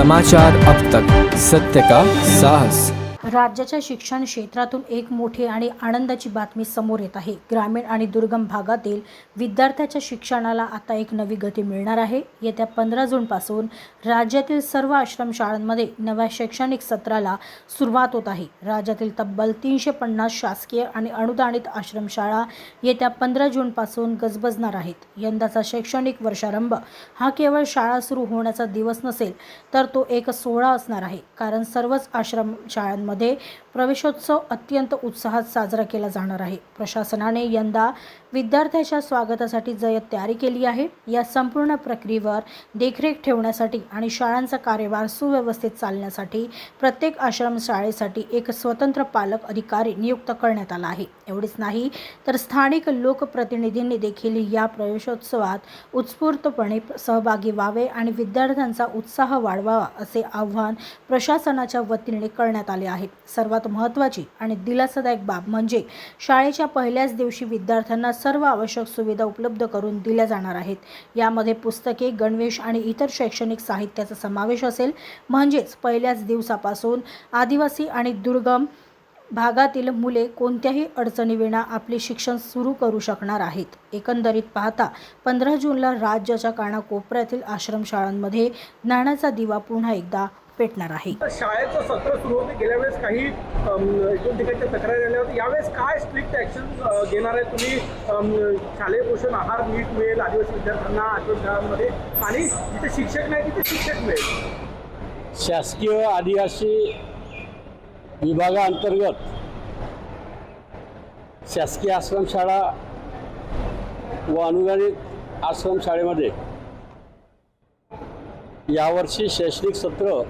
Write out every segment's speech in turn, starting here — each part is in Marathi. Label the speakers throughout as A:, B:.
A: समाचार अब तक, सत्य का साहस।
B: राज्याच्या शिक्षण क्षेत्रातून एक मोठी आणि आनंदाची बातमी समोर येत आहे। ग्रामीण आणि दुर्गम भागातील विद्यार्थ्यांच्या शिक्षणाला आता एक नवी गती मिळणार आहे। येत्या 15 जूनपासून राज्यातील सर्व आश्रमशाळांमध्ये नव्या शैक्षणिक सत्राला सुरुवात होत आहे। राज्यातील तब्बल 350 शासकीय आणि अनुदानित आश्रमशाळा येत्या 15 जूनपासून गजबजणार आहेत। यंदाचा शैक्षणिक वर्षारंभ हा केवळ शाळा सुरू होण्याचा दिवस नसेल, तर तो एक सोहळा असणार आहे। कारण सर्वच आश्रमशाळांमध्ये प्रवेशोत्सव अत्यंत उत्साहात साजरा केला जाणार आहे। प्रशासनाने यंदा विद्यार्थ्यांच्या स्वागतासाठी जय्यत तयारी केली आहे। या संपूर्ण प्रक्रियेवर देखरेख ठेवण्यासाठी आणि शाळांचा कार्यभार सुव्यवस्थित चालण्यासाठी प्रत्येक आश्रमशाळेसाठी एक स्वतंत्र पालक अधिकारी नियुक्त करण्यात आला आहे। एवढेच नाही, तर स्थानिक लोकप्रतिनिधींनी देखील या प्रवेशोत्सवात उत्स्फूर्तपणे सहभागी व्हावे आणि विद्यार्थ्यांचा उत्साह वाढवावा असे आवाहन प्रशासनाच्या वतीने करण्यात आले आहे। सर्वात महत्त्वाची आणि दिलासादायक बाब म्हणजे शाळेच्या पहिल्याच दिवशी विद्यार्थ्यांना सर्व आवश्यक सुविधा उपलब्ध करून दिल्या जाणार आहेत। यामध्ये पुस्तके, गणवेश आणि इतर शैक्षणिक साहित्याचा समावेश असेल। म्हणजेच पहिल्याच दिवसापासून आदिवासी आणि दुर्गम भागातील मुले कोणत्याही अडचणीविना आपले शिक्षण सुरू करू शकणार आहेत। एकंदरीत पाहता 15 जूनला राज्याच्या कानाकोपऱ्यातील आश्रमशाळांमध्ये ज्ञानाचा दिवा पुन्हा एकदा पेटणार आहे।
C: शाळेचं सत्र सुरू होते, गेल्या वेळेस काही दोन ठिकाणच्या तक्रारी आल्या होत्या। यावेळेस काय स्ट्रिक्ट ॲक्शन घेणार आहे तुम्ही? शालेय पोषण आहार नीट मिळेल आदिवासी विद्यार्थ्यांना आश्रमशाळांमध्ये, आणि जिथे शिक्षक नाही तिथे शिक्षक मिळेल।
D: शासकीय आदिवासी विभागाअंतर्गत शासकीय आश्रमशाळा व अनुदानित आश्रमशाळेमध्ये यावर्षी शैक्षणिक सत्र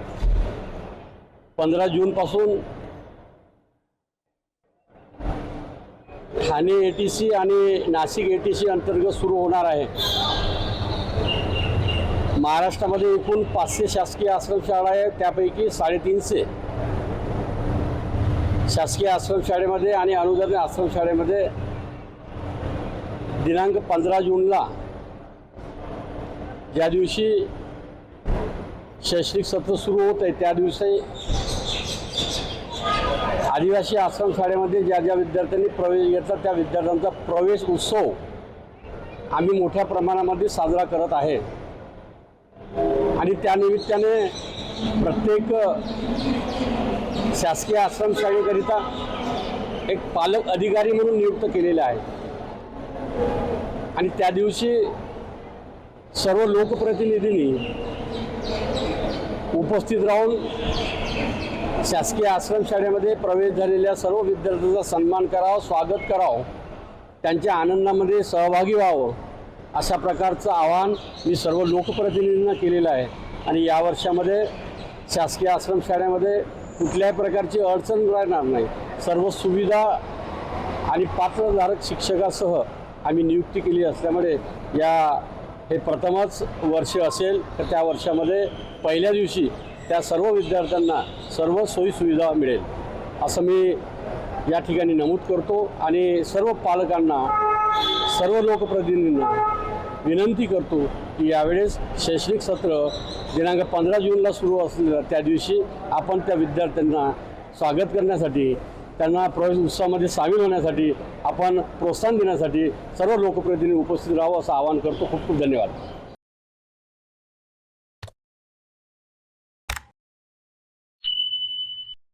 D: 15 जूनपासून ठाणे ATC आणि नाशिक ATC अंतर्गत सुरू होणार आहे। महाराष्ट्रामध्ये एकूण 500 शासकीय आश्रमशाळा आहेत, त्यापैकी 350 शासकीय आश्रमशाळेमध्ये आणि अनुदानित आश्रमशाळेमध्ये दिनांक 15 जूनला ज्या दिवशी शैक्षणिक सत्र सुरू होत आहे त्या दिवशी आदिवासी आश्रमशाळेमध्ये ज्या ज्या विद्यार्थ्यांनी प्रवेश घेतला त्या विद्यार्थ्यांचा प्रवेश उत्सव आम्ही मोठ्या प्रमाणामध्ये साजरा करत आहे। आणि त्यानिमित्ताने प्रत्येक शासकीय आश्रमशाळेकरिता एक पालक अधिकारी म्हणून नियुक्त केलेला आहे। आणि त्या दिवशी सर्व लोकप्रतिनिधींनी उपस्थित राहून शासकीय आश्रमशाळेमध्ये प्रवेश झालेल्या सर्व विद्यार्थ्यांचा सन्मान करावा, स्वागत करावं, त्यांच्या आनंदामध्ये सहभागी व्हावं, अशा प्रकारचं आवाहन मी सर्व लोकप्रतिनिधींना केलेलं आहे। आणि या वर्षामध्ये शासकीय आश्रमशाळेमध्ये कुठल्याही प्रकारची अडचण राहणार नाही। सर्व सुविधा आणि पात्रधारक शिक्षकासह आम्ही नियुक्ती केली असल्यामुळे हे प्रथमच वर्ष असेल, तर त्या वर्षामध्ये पहिल्या दिवशी त्या सर्व विद्यार्थ्यांना सर्व सोयीसुविधा मिळेल असं मी या ठिकाणी नमूद करतो। आणि सर्व पालकांना, सर्व लोकप्रतिनिधींना विनंती करतो की यावेळेस शैक्षणिक सत्र दिनांक 15 जूनला सुरू असलेल्या त्या दिवशी आपण त्या विद्यार्थ्यांना स्वागत करण्यासाठी, त्यांना प्रवेश उत्सवामध्ये सामील होण्यासाठी, आपण प्रोत्साहन देण्यासाठी सर्व लोकप्रतिनिधी उपस्थित राहावं असं आवाहन करतो। खूप खूप धन्यवाद।